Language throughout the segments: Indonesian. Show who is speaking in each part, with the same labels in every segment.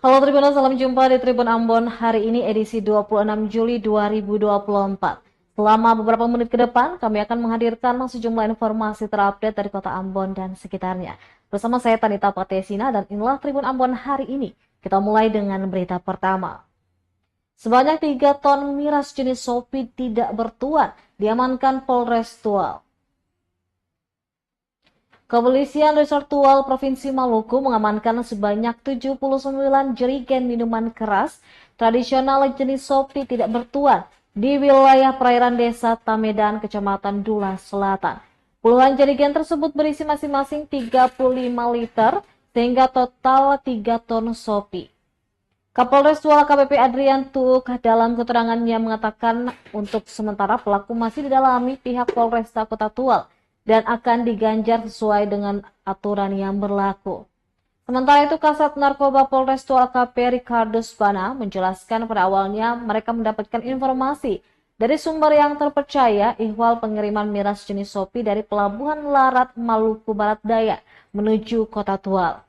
Speaker 1: Halo Tribuners, salam jumpa di Tribun Ambon hari ini edisi 26 Juli 2024. Selama beberapa menit ke depan, kami akan menghadirkan sejumlah informasi terupdate dari kota Ambon dan sekitarnya. Bersama saya Tanita Patesina dan inilah Tribun Ambon hari ini. Kita mulai dengan berita pertama. Sebanyak 3 ton miras jenis Sopi tidak bertuan diamankan Polres Tual. Kepolisian Resort Tual Provinsi Maluku mengamankan sebanyak 79 jerigen minuman keras tradisional jenis Sopi tidak bertuan di wilayah perairan Desa Tamedan, Kecamatan Dula Selatan. Puluhan jerigen tersebut berisi masing-masing 35 liter sehingga total 3 ton Sopi. Kapolres Tual AKBP Adrian Tuuk dalam keterangannya mengatakan untuk sementara pelaku masih didalami pihak Polresta Kota Tual dan akan diganjar sesuai dengan aturan yang berlaku. Sementara itu, Kasat Narkoba Polres Tual AKP Ricardo Spana menjelaskan pada awalnya mereka mendapatkan informasi dari sumber yang terpercaya ihwal pengiriman miras jenis Sopi dari Pelabuhan Larat Maluku Barat Daya menuju Kota Tual.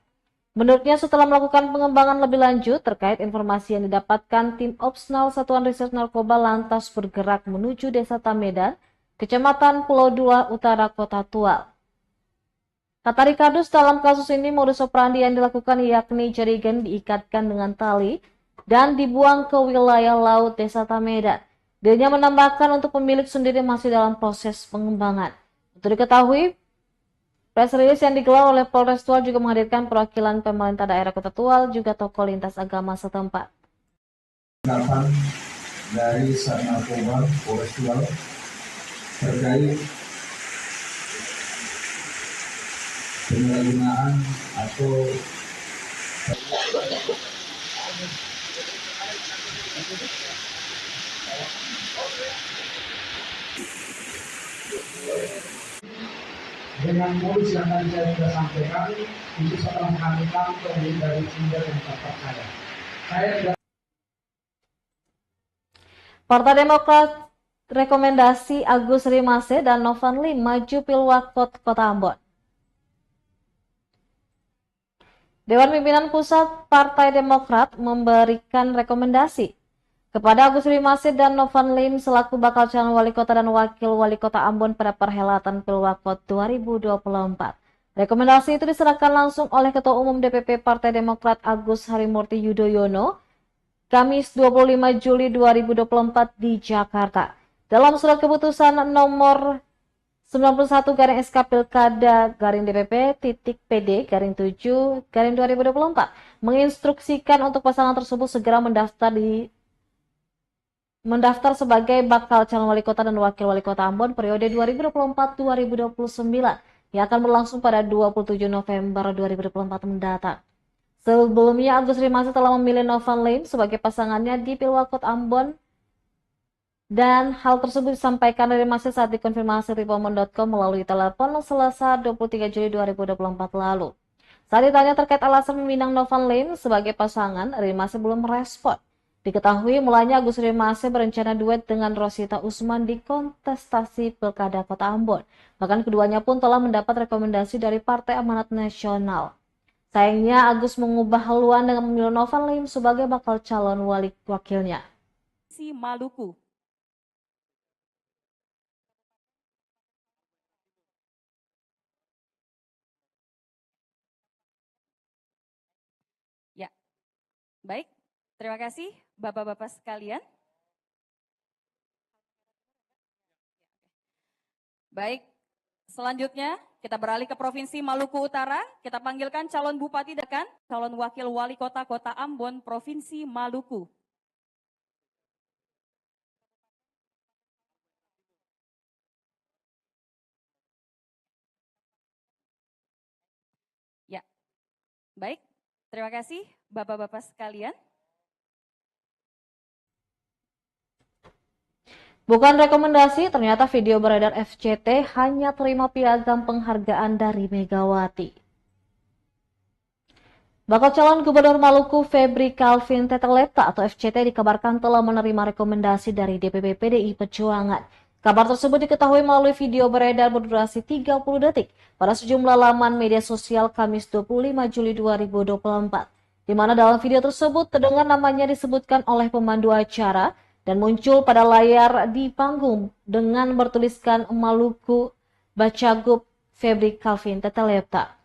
Speaker 1: Menurutnya setelah melakukan pengembangan lebih lanjut terkait informasi yang didapatkan, tim Opsnal Satuan Riset Narkoba lantas bergerak menuju Desa Tamedan, Kecamatan Pulau Dua Utara, Kota Tual. Kata Rikardus, dalam kasus ini modus operandi yang dilakukan yakni jerigen diikatkan dengan tali dan dibuang ke wilayah laut Desa Tamedan. Dirinya menambahkan untuk pemilik sendiri masih dalam proses pengembangan. Untuk diketahui, press release yang digelar oleh Polres Tual juga menghadirkan perwakilan pemerintah daerah Kota Tual juga tokoh lintas agama setempat.
Speaker 2: Dari Sat Narkoba Polres Tual terkait penyalahgunaan atau dengan modus yang tadi saya sudah sampaikan, itu setelah kami tampil dari sumber yang terpercaya. Saya tidak.
Speaker 1: Partai Demokrat rekomendasi Agus Rimase dan Novan Lim maju Pilwakot Kota Ambon. Dewan Pimpinan Pusat Partai Demokrat memberikan rekomendasi kepada Agus Rimase dan Novan Lim selaku bakal calon wali kota dan wakil wali kota Ambon pada perhelatan Pilwakot 2024. Rekomendasi itu diserahkan langsung oleh Ketua Umum DPP Partai Demokrat Agus Harimurti Yudhoyono Kamis 25 Juli 2024 di Jakarta. Dalam surat keputusan nomor 91 garing SK Pilkada garing DPP titik PD garing 7 garing 2024 menginstruksikan untuk pasangan tersebut segera mendaftar sebagai bakal calon wali kota dan wakil wali kota Ambon periode 2024-2029 yang akan berlangsung pada 27 November 2024 mendatang. Sebelumnya Agus Rimase telah memilih Novan Lim sebagai pasangannya di Pilwakot Ambon dan hal tersebut disampaikan dari Rimase saat dikonfirmasi Tribunambon.com melalui telepon Selasa 23 Juli 2024 lalu. Saat ditanya terkait alasan meminang Novan Lim sebagai pasangan, Rimase belum merespon. Diketahui mulanya Agus Rimase berencana duet dengan Rosita Usman di kontestasi Pilkada Kota Ambon. Bahkan keduanya pun telah mendapat rekomendasi dari Partai Amanat Nasional. Sayangnya Agus mengubah haluan dengan memilih Novan Lim sebagai bakal calon wali wakilnya.
Speaker 3: Si Maluku. Ya, baik. Terima kasih Bapak-Bapak sekalian. Baik, selanjutnya kita beralih ke Provinsi Maluku Utara. Kita panggilkan calon Bupati dan calon Wakil Wali Kota Kota Ambon, Provinsi Maluku. Ya, baik. Terima kasih Bapak-Bapak sekalian.
Speaker 1: Bukan rekomendasi, ternyata video beredar FCT hanya terima piagam penghargaan dari Megawati. Bakal calon Gubernur Maluku Febri Calvin Teteleta atau FCT dikabarkan telah menerima rekomendasi dari DPP PDI Perjuangan. Kabar tersebut diketahui melalui video beredar berdurasi 30 detik pada sejumlah laman media sosial Kamis 25 Juli 2024. di mana dalam video tersebut terdengar namanya disebutkan oleh pemandu acara dan muncul pada layar di panggung dengan bertuliskan Maluku Bacagup Febri Calvin Tetelepta.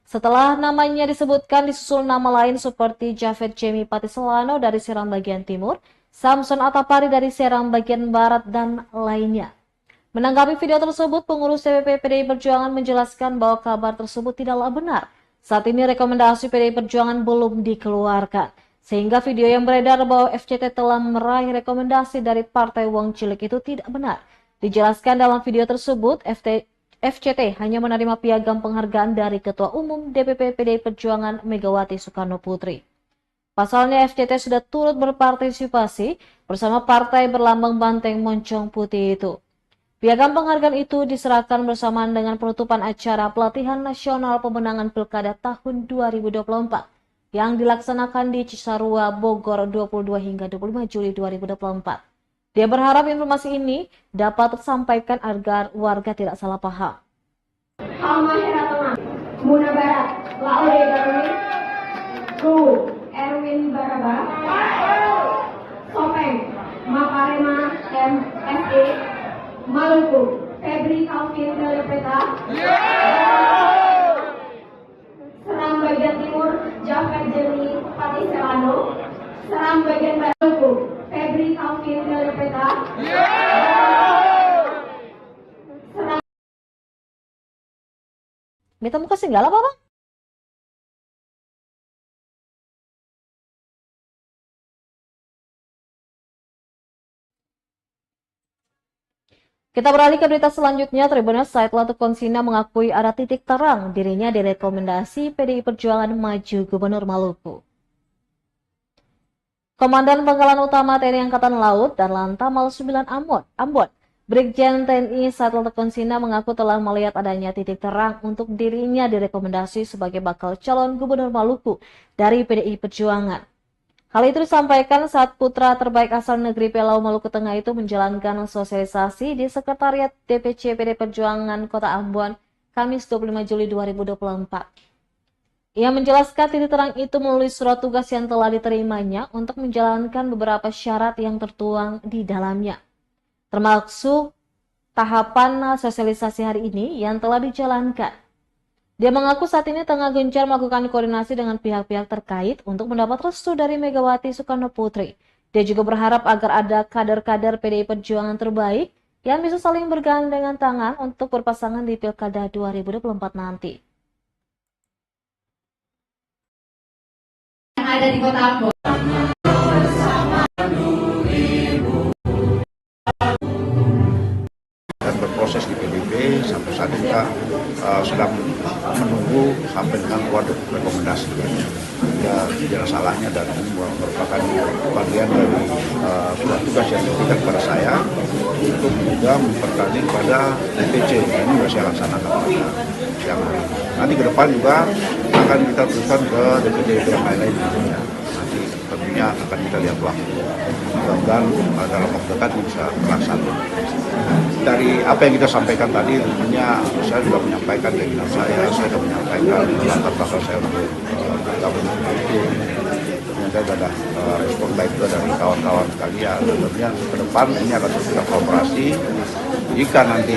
Speaker 1: Setelah namanya disebutkan, disusul nama lain seperti Javed Jemi Patiselano dari Seram bagian timur, Samson Atapari dari Seram bagian barat, dan lainnya. Menanggapi video tersebut, pengurus DPP PDI Perjuangan menjelaskan bahwa kabar tersebut tidaklah benar. Saat ini rekomendasi PDI Perjuangan belum dikeluarkan, sehingga video yang beredar bahwa FCT telah meraih rekomendasi dari Partai Wong Cilik itu tidak benar. Dijelaskan dalam video tersebut, FCT hanya menerima piagam penghargaan dari Ketua Umum DPP PDI Perjuangan Megawati Soekarno Putri. Pasalnya FCT sudah turut berpartisipasi bersama partai berlambang banteng moncong putih itu. Piagam penghargaan itu diserahkan bersamaan dengan penutupan acara pelatihan nasional pemenangan Pilkada tahun 2024 yang dilaksanakan di Cisarua, Bogor 22 hingga 25 Juli 2024. Dia berharap informasi ini dapat tersampaikan agar warga tidak salah paham.
Speaker 4: Halmahera Tengah, Muna Barat, Laode Baruni, Gu, Erwin Baraba, Sopeng, Makarema MSE, Maluku, Febri Calvin Telepeta, Seram bagian timur, Javed Jemi Patiselano, Seram bagian Maluku, Febri Calvin Telepeta,
Speaker 1: Minta muka singgah apa, Bang? Kita beralih ke berita selanjutnya. Tribunnews Said Latuk Konsina mengakui ada titik terang dirinya direkomendasi PDI Perjuangan maju Gubernur Maluku. Komandan Pangkalan Utama TNI Angkatan Laut dan Lantamal 9 Ambon, Brigjen TNI Said Latuk Konsina mengaku telah melihat adanya titik terang untuk dirinya direkomendasi sebagai bakal calon Gubernur Maluku dari PDI Perjuangan. Hal itu disampaikan saat putra terbaik asal negeri Pelau Maluku Tengah itu menjalankan sosialisasi di Sekretariat DPC PDI Perjuangan Kota Ambon, Kamis 25 Juli 2024. Ia menjelaskan titik terang itu melalui surat tugas yang telah diterimanya untuk menjalankan beberapa syarat yang tertuang di dalamnya, termasuk tahapan sosialisasi hari ini yang telah dijalankan. Dia mengaku saat ini tengah gencar melakukan koordinasi dengan pihak-pihak terkait untuk mendapat restu dari Megawati Soekarno Putri. Dia juga berharap agar ada kader-kader PDI Perjuangan terbaik yang bisa saling bergandengan tangan untuk berpasangan di Pilkada 2024 nanti.
Speaker 4: Yang ada di Kota Ambon.
Speaker 5: Dan berproses di PDB sampai saat ini kita sedang menunggu sampai dengan keluar rekomendasi. Ya tidak salahnya dan merupakan bagian dari surat tugas yang diberikan kepada saya untuk juga mempertanding pada DPC. Ini sudah saya laksanakan pada siang hari. Nanti ke depan juga akan kita teruskan ke DPC yang lain-lain tentunya. Nanti tentunya akan kita lihat waktu. Mudah-mudahan dalam waktu dekat bisa terlaksana. Dari apa yang kita sampaikan tadi, tentunya saya sudah menyampaikan keinginan saya sudah menyampaikan latar belakang saya untuk bergabung itu. Ternyata ada respon baik juga dari kawan-kawan sekalian. Tentunya ke depan ini akan terus kita kolaborasi. Jika nanti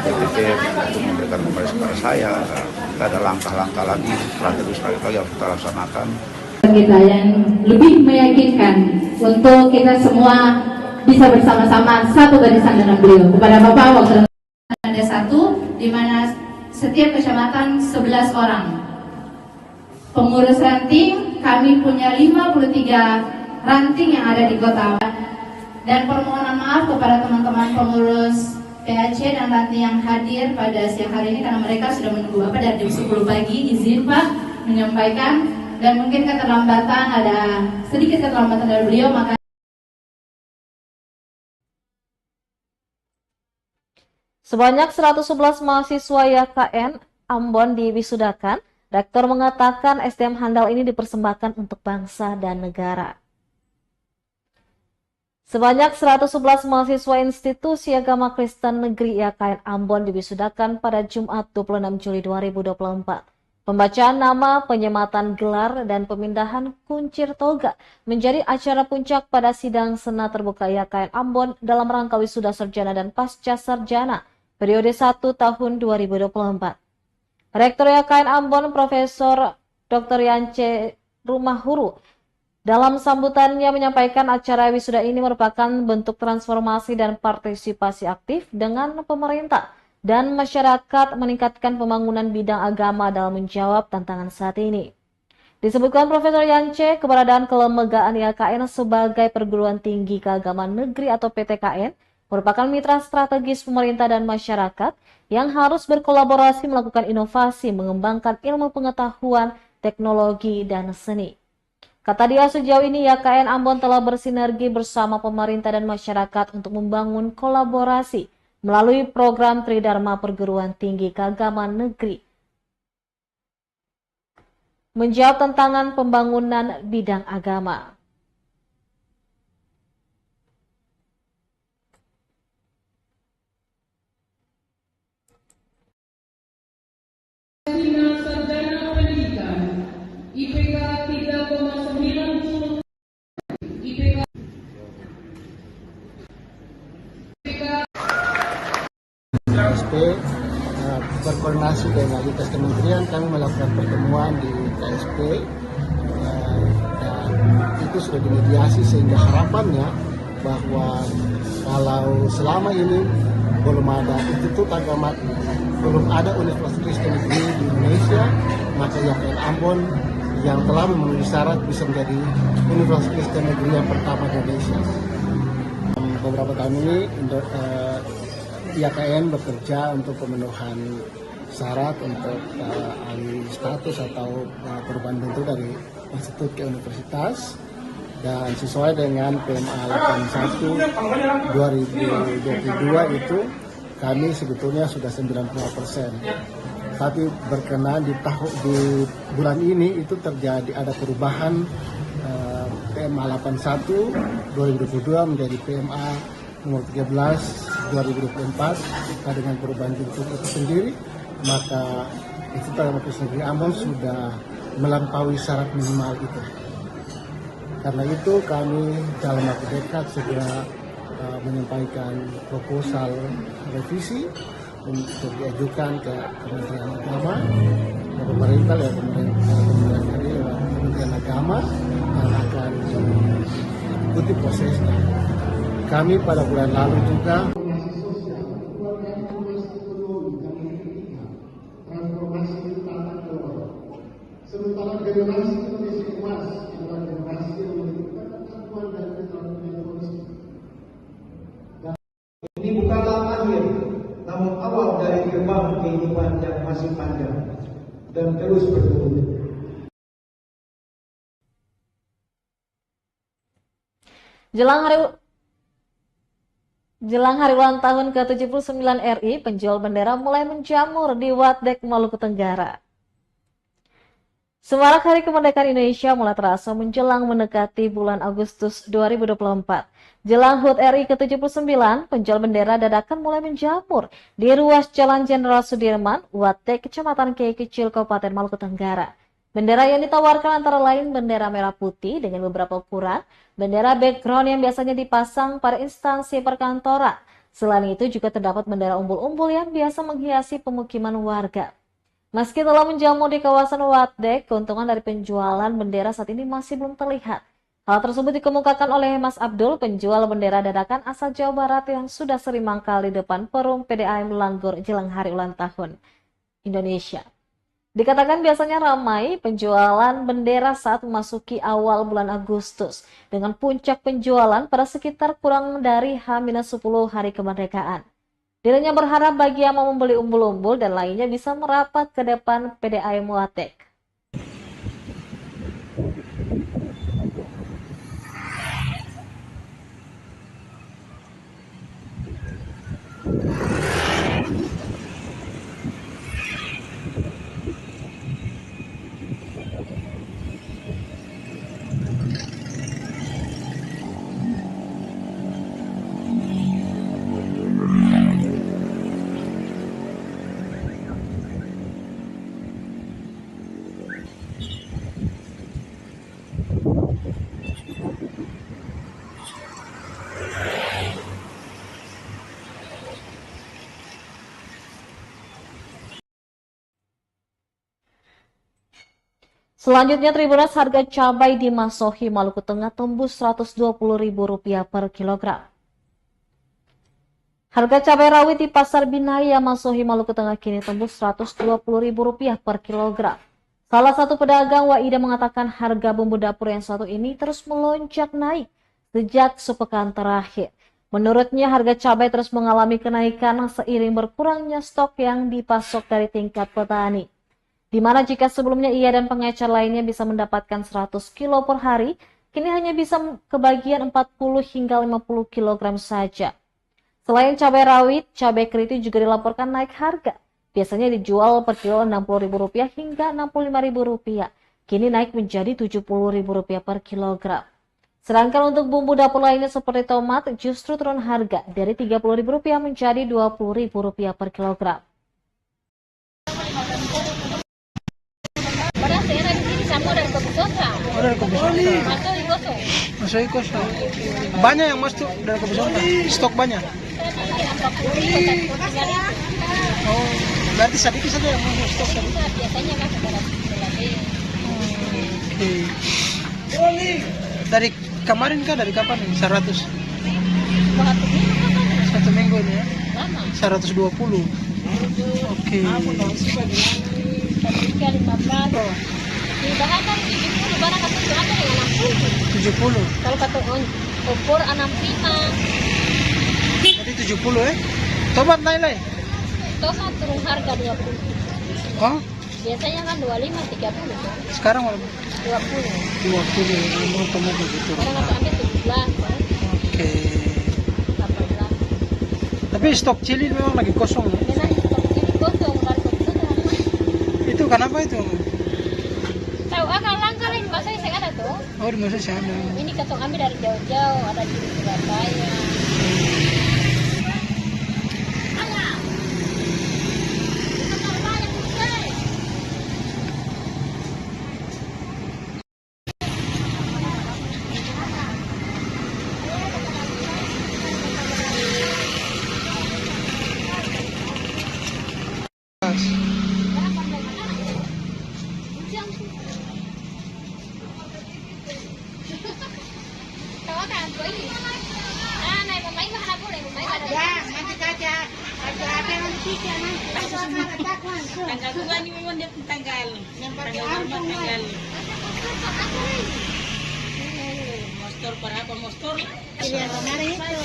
Speaker 5: DPC untuk memberikan rekomendasi kepada saya, kita ada langkah-langkah lagi, strategi lagi yang kita laksanakan.
Speaker 4: Kita yang lebih meyakinkan untuk kita semua bisa bersama-sama satu barisan dengan beliau. Kepada Bapak Wakil ada satu, di mana setiap kecamatan 11 orang. Pengurus ranting, kami punya 53 ranting yang ada di kota. Dan permohonan maaf kepada teman-teman pengurus PAC dan ranting yang hadir pada siang hari ini karena mereka sudah menunggu Bapak dari jam 10 pagi. Izin Pak menyampaikan dan mungkin keterlambatan, ada sedikit keterlambatan dari beliau, maka
Speaker 1: Sebanyak 111 mahasiswa YKN Ambon diwisudakan. Rektor mengatakan SDM handal ini dipersembahkan untuk bangsa dan negara. Sebanyak 111 mahasiswa Institusi Agama Kristen Negeri YKN Ambon diwisudakan pada Jumat 26 Juli 2024. Pembacaan nama, penyematan gelar, dan pemindahan kuncir toga menjadi acara puncak pada sidang Senat Terbuka IAKN Ambon dalam rangka wisuda sarjana dan pasca sarjana periode 1 tahun 2024. Rektor IAKN Ambon Profesor Dr. Yance Rumahuru dalam sambutannya menyampaikan acara wisuda ini merupakan bentuk transformasi dan partisipasi aktif dengan pemerintah dan masyarakat meningkatkan pembangunan bidang agama dalam menjawab tantangan saat ini. Disebutkan Profesor Yance, keberadaan kelembagaan IAKN sebagai perguruan tinggi keagamaan negeri atau PTKN merupakan mitra strategis pemerintah dan masyarakat yang harus berkolaborasi melakukan inovasi, mengembangkan ilmu pengetahuan, teknologi, dan seni. Kata dia, sejauh ini IAKN Ambon telah bersinergi bersama pemerintah dan masyarakat untuk membangun kolaborasi melalui program Tridharma Perguruan Tinggi Keagamaan Negeri, menjawab tantangan pembangunan bidang agama.
Speaker 6: Sarjana Pendidikan IPK 3,90, IPK
Speaker 7: KSP berkoordinasi dengan lintas kementerian, kami melakukan pertemuan di KSP dan itu sudah dimediasi, sehingga harapannya bahwa kalau selama ini belum ada institut agama, belum ada Universitas Kristen Negeri di Indonesia, maka IAKN Ambon yang telah memenuhi syarat bisa menjadi Universitas Kristen Negeri yang pertama di Indonesia. Beberapa tahun ini IAKN bekerja untuk pemenuhan syarat untuk alih status atau perubahan bentuk dari institut ke universitas, dan sesuai dengan PMA 81 2022 itu kami sebetulnya sudah 90%. Tapi berkenan di bulan ini itu terjadi ada perubahan PMA 81 2022 menjadi PMA nomor 13 2024 dengan perubahan bentuk itu sendiri, maka Institut Agama Kristen Negeri Ambon sudah melampaui syarat minimal itu. Karena itu kami dalam waktu dekat segera menyampaikan proposal revisi untuk diajukan ke Kementerian Agama, ke pemerintah ya Kementerian Agama, dan akan ikuti prosesnya. Kami pada bulan lalu juga
Speaker 8: sementara generasi Indonesia emas adalah generasi yang menentukan kesatuan dan kesatuan Indonesia.
Speaker 2: Ini bukanlah akhir, namun awal dari gerbang kehidupan yang masih panjang dan terus bertumbuh.
Speaker 1: Jelang hari ulang tahun ke-79 RI, penjual bendera mulai menjamur di Wadek, Maluku Tenggara. Semarak Hari Kemerdekaan Indonesia mulai terasa menjelang mendekati bulan Agustus 2024. Jelang HUT RI ke-79, penjual bendera dadakan mulai menjamur di ruas Jalan Jenderal Sudirman, Wadek, Kecamatan Kiai Kecil, Kabupaten Maluku Tenggara. Bendera yang ditawarkan antara lain bendera merah putih dengan beberapa ukuran, bendera background yang biasanya dipasang pada instansi perkantoran. Selain itu juga terdapat bendera umbul-umbul yang biasa menghiasi pemukiman warga. Meski telah menjamur di kawasan Wadek, keuntungan dari penjualan bendera saat ini masih belum terlihat. Hal tersebut dikemukakan oleh Mas Abdul, penjual bendera dadakan asal Jawa Barat yang sudah sering mangkal di depan Perum PDAM Langgor jelang hari ulang tahun Indonesia. Dikatakan biasanya ramai penjualan bendera saat memasuki awal bulan Agustus, dengan puncak penjualan pada sekitar kurang dari H-10 hari kemerdekaan. Dirinya berharap bagi yang mau membeli umbul-umbul dan lainnya bisa merapat ke depan PDAM Wadek. Selanjutnya, Tribuners, harga cabai di Masohi, Maluku Tengah tembus Rp120.000 per kilogram. Harga cabai rawit di Pasar Binaya, Masohi, Maluku Tengah kini tembus Rp120.000 per kilogram. Salah satu pedagang Waida mengatakan harga bumbu dapur yang satu ini terus melonjak naik sejak sepekan terakhir. Menurutnya, harga cabai terus mengalami kenaikan seiring berkurangnya stok yang dipasok dari tingkat petani. Di mana jika sebelumnya ia dan pengecer lainnya bisa mendapatkan 100 kilo per hari, kini hanya bisa kebagian 40 hingga 50 kilogram saja. Selain cabai rawit, cabai keriting juga dilaporkan naik harga. Biasanya dijual per kilo Rp60.000 hingga Rp65.000. Kini naik menjadi Rp70.000 per kilogram. Sedangkan untuk bumbu dapur lainnya seperti tomat justru turun harga dari Rp30.000 menjadi Rp20.000 per kilogram.
Speaker 9: Dari Kebisota. Masuk kosong. Banyak yang masuk dari Kebisota. Stok banyak. Oh, berarti sedikit saja yang masuk stok tadi.
Speaker 10: Biasanya kan
Speaker 9: Oke. Dari kemarin kah? Dari kapan nih? 100. Satu minggu ini ya? 120. Oke. 70.
Speaker 10: Kalau kata opor 65.
Speaker 9: Jadi 70 ya? Tomat naik lah.
Speaker 10: Tomat turun harga 20.
Speaker 9: Oh?
Speaker 10: Biasanya kan 25 30 kan.
Speaker 9: Sekarang berapa?
Speaker 10: 20.
Speaker 9: 20. Mau tomat begitu.
Speaker 10: Kadang aku ambil 17 kan.
Speaker 9: Oke.
Speaker 10: 18.
Speaker 9: Tapi stok cili memang lagi kosong ya?
Speaker 10: Memang stok ini kosong dari kosong.
Speaker 9: Itu kenapa itu?
Speaker 10: Tahu akal langkah lain masa saya ada tuh.
Speaker 9: Oh, di masa saya ada.
Speaker 10: Ini ketong ambil dari jauh-jauh, ada di Surabaya.
Speaker 6: Tanggal 2 ini memang dia tanggal. Yang tanggal. Mostor para apa mostor? Iya, kemarin itu.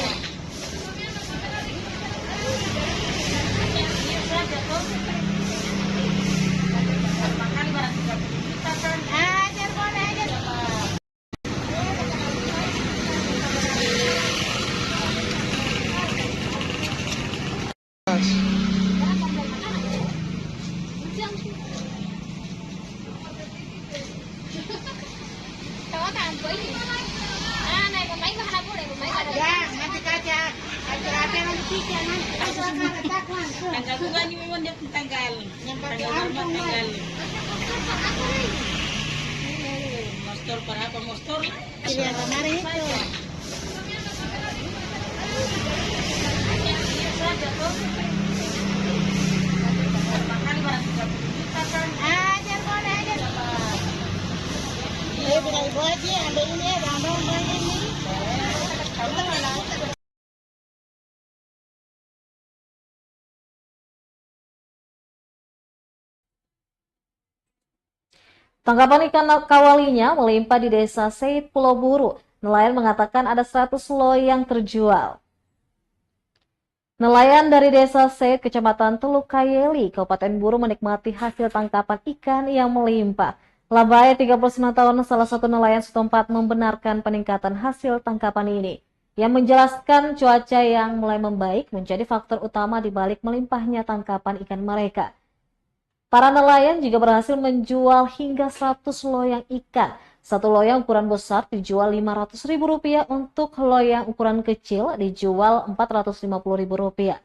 Speaker 6: Tanggal 2 ini memang dia tanggal. Yang tanggal. Mostor para apa mostor? Iya, kemarin itu. Ibu aja ambil ini ya, bang ini.
Speaker 1: Tangkapan ikan kawalinya melimpah di desa Seid Pulau Buru. Nelayan mengatakan ada 100 loyang terjual. Nelayan dari desa Seid, Kecamatan Teluk Kayeli, Kabupaten Buru menikmati hasil tangkapan ikan yang melimpah. Labaya, 39 tahun, salah satu nelayan setempat membenarkan peningkatan hasil tangkapan ini. Yang menjelaskan cuaca yang mulai membaik menjadi faktor utama di balik melimpahnya tangkapan ikan mereka. Para nelayan juga berhasil menjual hingga 100 loyang ikan. Satu loyang ukuran besar dijual Rp500.000, untuk loyang ukuran kecil dijual Rp450.000.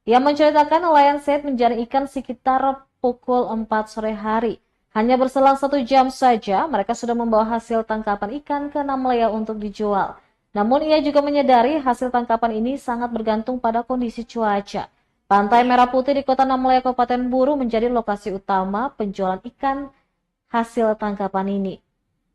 Speaker 1: Ia menceritakan nelayan Seid menjaring ikan sekitar pukul 4 sore hari. Hanya berselang 1 jam saja, mereka sudah membawa hasil tangkapan ikan ke Namlea untuk dijual. Namun ia juga menyadari hasil tangkapan ini sangat bergantung pada kondisi cuaca. Pantai Merah Putih di Kota Namlea, Kabupaten Buru menjadi lokasi utama penjualan ikan hasil tangkapan ini.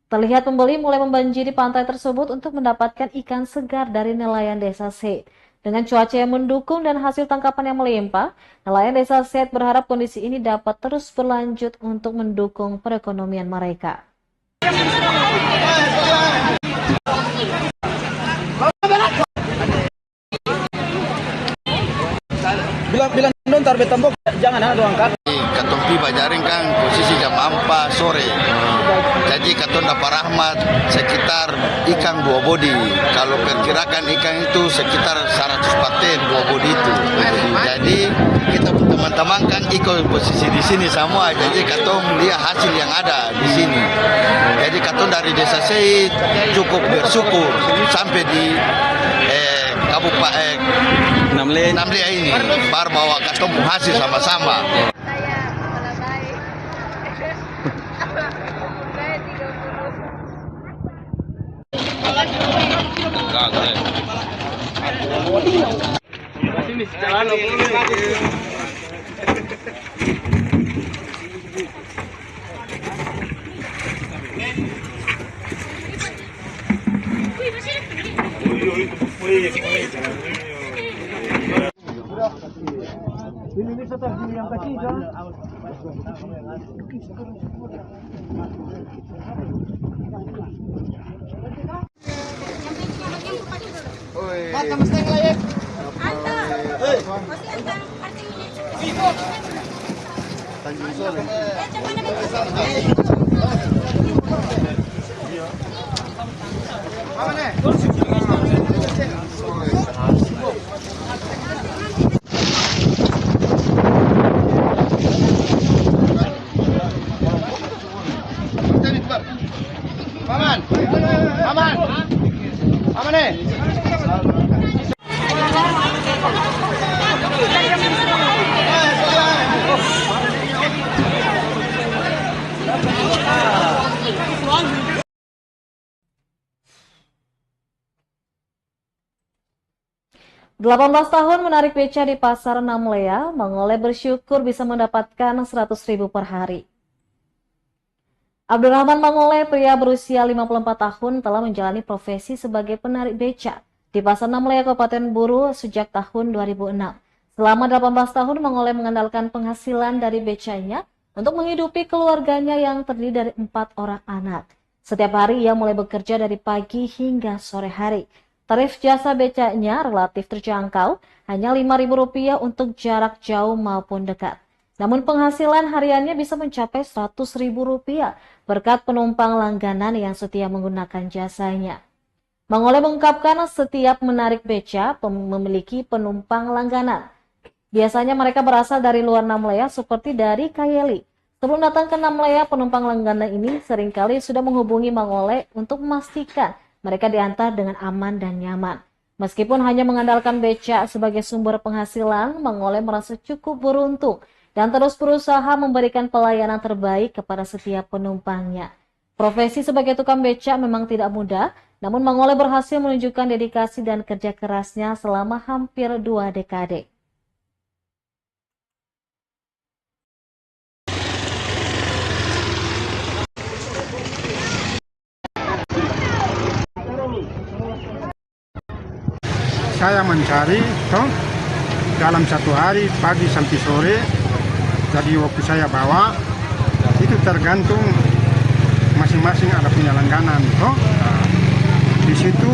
Speaker 1: Terlihat pembeli mulai membanjiri pantai tersebut untuk mendapatkan ikan segar dari nelayan Desa Seit. Dengan cuaca yang mendukung dan hasil tangkapan yang melimpah, nelayan Desa Seit berharap kondisi ini dapat terus berlanjut untuk mendukung perekonomian mereka.
Speaker 9: Bilang don tarbe tembok jangan ada angkat.
Speaker 5: Katong tiba jaring kan posisi jam 4 sore. Jadi katong dapat rahmat sekitar ikan 2 bodi. Kalau perkirakan ikan itu sekitar 100 paten 2 bodi itu. Jadi kita teman-teman kan ikut posisi di sini semua. Jadi katong lihat hasil yang ada di sini. Jadi katong dari Desa Seit cukup bersyukur sampai di Kabupaten Namlia ini baru bawa katong hasil sama-sama.
Speaker 2: Ini bisa terjadi yang ketiga.
Speaker 1: Delapan 18 tahun menarik beca di Pasar Namlea, Mang Oleh bersyukur bisa mendapatkan 100.000 per hari. Abdurrahman Mang Oleh, pria berusia 54 tahun, telah menjalani profesi sebagai penarik beca di Pasar Namlea, Kabupaten Buru sejak tahun 2006. Selama 18 tahun, Mang Oleh mengandalkan penghasilan dari becanya untuk menghidupi keluarganya yang terdiri dari 4 orang anak. Setiap hari ia mulai bekerja dari pagi hingga sore hari. Tarif jasa becanya relatif terjangkau, hanya Rp5.000 untuk jarak jauh maupun dekat. Namun penghasilan hariannya bisa mencapai Rp100.000 berkat penumpang langganan yang setia menggunakan jasanya. Mang Oleh mengungkapkan setiap menarik beca memiliki penumpang langganan. Biasanya mereka berasal dari luar Namlea seperti dari Kayeli. Sebelum datang ke Namlea, penumpang langganan ini seringkali sudah menghubungi Mang Oleh untuk memastikan mereka diantar dengan aman dan nyaman. Meskipun hanya mengandalkan beca sebagai sumber penghasilan, Mang Oleh merasa cukup beruntung dan terus berusaha memberikan pelayanan terbaik kepada setiap penumpangnya. Profesi sebagai tukang beca memang tidak mudah, namun Mang Oleh berhasil menunjukkan dedikasi dan kerja kerasnya selama hampir 2 dekade.
Speaker 11: Saya mencari dalam satu hari pagi sampai sore, jadi waktu saya bawa itu tergantung masing-masing ada punya langganan di situ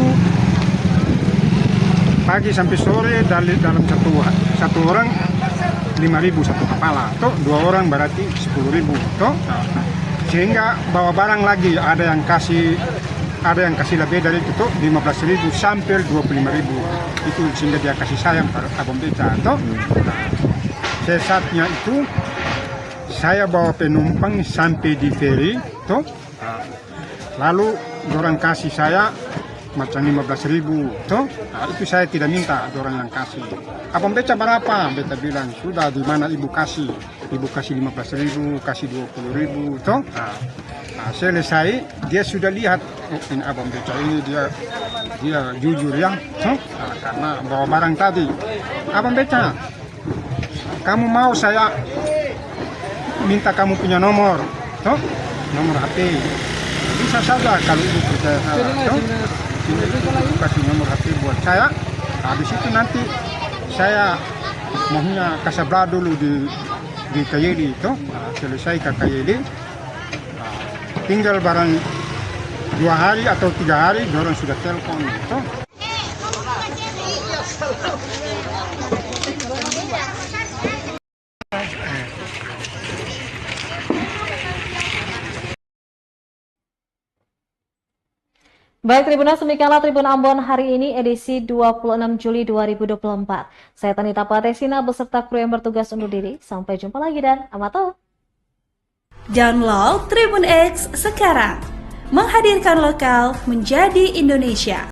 Speaker 11: pagi sampai sore dalam satu orang 5.000 satu kepala 2 orang berarti 10.000 sehingga bawa barang lagi ada yang kasih lebih dari itu 15.000 sampai 25.000 itu sehingga dia kasih sayang pada abang beca sesatnya itu saya bawa penumpang sampai di feri lalu orang kasih saya macam 15.000 itu saya tidak minta orang yang kasih. Abang beca berapa? Beca bilang sudah di mana ibu kasih 15.000 kasih 20.000 selesai dia sudah lihat ini abang beca ini dia jujur ya karena bawa barang tadi. Abang beca kamu mau saya minta kamu punya nomor nomor HP. Bisa saja kalau ibu percaya saya, sini ibu kasih nomor HP buat saya. Habis itu nanti saya maunya kasabla dulu di KYD itu, selesai ke KYD, tinggal barang 2 hari atau 3 hari, orang sudah telepon itu.
Speaker 1: Baik Tribuners, demikianlah Tribun Ambon hari ini edisi 26 Juli 2024. Saya Tanita Patesina beserta kru yang bertugas undur diri. Sampai jumpa lagi dan amatau.
Speaker 12: Download Tribun X sekarang. Menghadirkan lokal menjadi Indonesia.